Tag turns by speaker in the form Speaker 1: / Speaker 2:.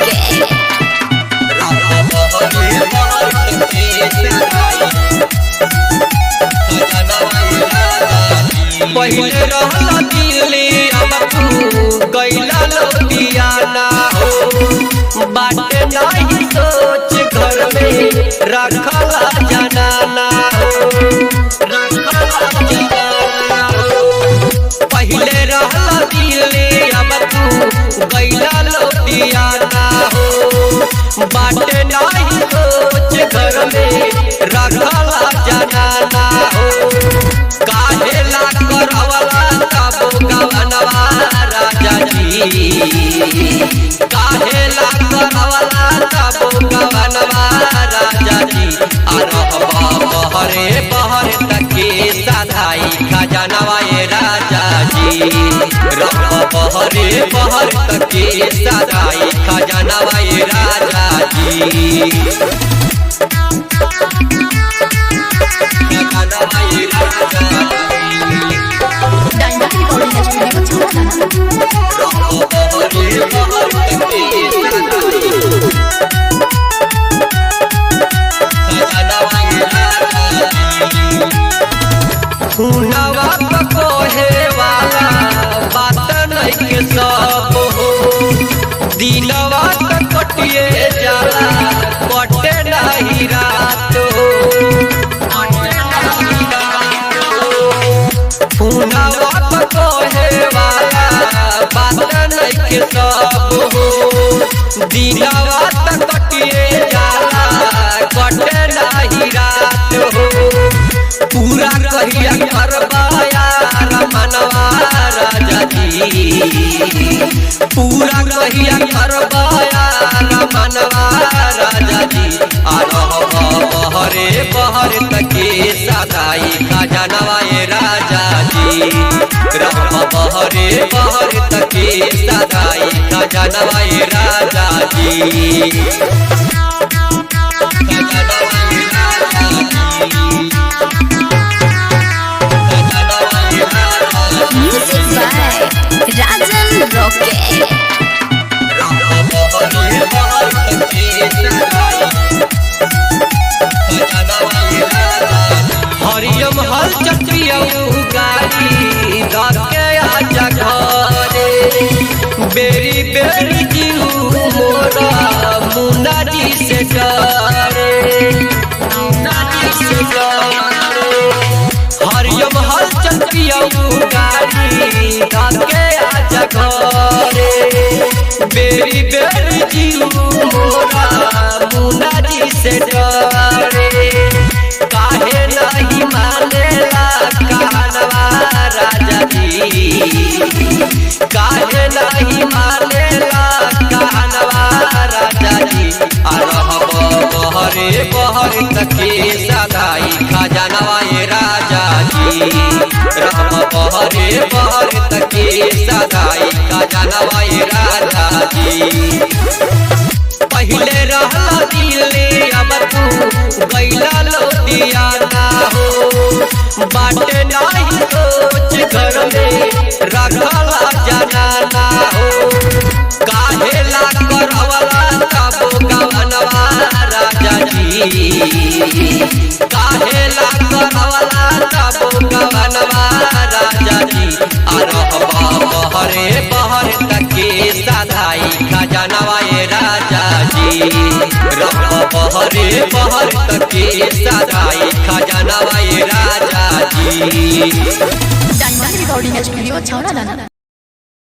Speaker 1: रॉके
Speaker 2: पहिले रहला दिल्ली अब तू गइला लुधियाना हो बाटे नहीं सोच घर में रखला जनाना हो पहिले रहला दिल्ली अब तू गइला लुधियाना हो बाटे नहीं सोच घर में रखला जनाना हो काहेला करवला तबो गवनवा राजा जी काहेला करवला तबो गवनवा राजा जी अरहबा बहरे बहरे तके साधाई खजानवा ए राजा जी रहबा बहरे बहरे तके साधाई खजानवा ए राजा जी हुनवा कोहे वाला बात नहीं के सब हो दिनवा कटिए जाला कटे नहीं रात हो हुनवा कोहे वाला बात नहीं के सब हो दिनवा कटिए जाला कटे नहीं रात हो पूरा कहिया करवाया मनवा राजा जी पूरा कहिया करवाया मनवा राजा जी अरहबा बहरे बहरे तके साधाई खजानवा ए राजा जी रहबा बहरे बहरे तके साधाई खजानवा ए राजा जी
Speaker 1: म्यूजिक बाय राजन रॉके
Speaker 2: हरियम हल चटियऊ गाड़ी धके आजा घरे बेरी बेरी जीव मोरा मुन्ना जी से डरे हरियम हल चटियऊ गाड़ी धके आजा घरे बेरी बेरी जीव मोरा मुन्ना जी से डरे काहे नहीं मानेला कहनवा राजा जी काहे नहीं मानेला कहनवा राजा जी अरहबा बहरे बहरे तके साधाई खजानवा ए राजा जी रहबा बहरे बहरे तके साधाई खजानवा ए राजा जी पहिले रहला दिल्ली अब तू गइला लुधियाना हो बाटे नहीं सोच घर में रखला जनाना हो काहेला करवला तबो गवनवा राजा जी काहेला करवला तबो गवनवा राजा जी अरहबा बहरे बहरे तके साधाई खजानवा ए राजा जी रहबा बहरे बहरे तके साधाई खजानवा ए राजा जी
Speaker 1: डायमंड रिकॉर्डिंग स्टूडियो छौड़ा दाना।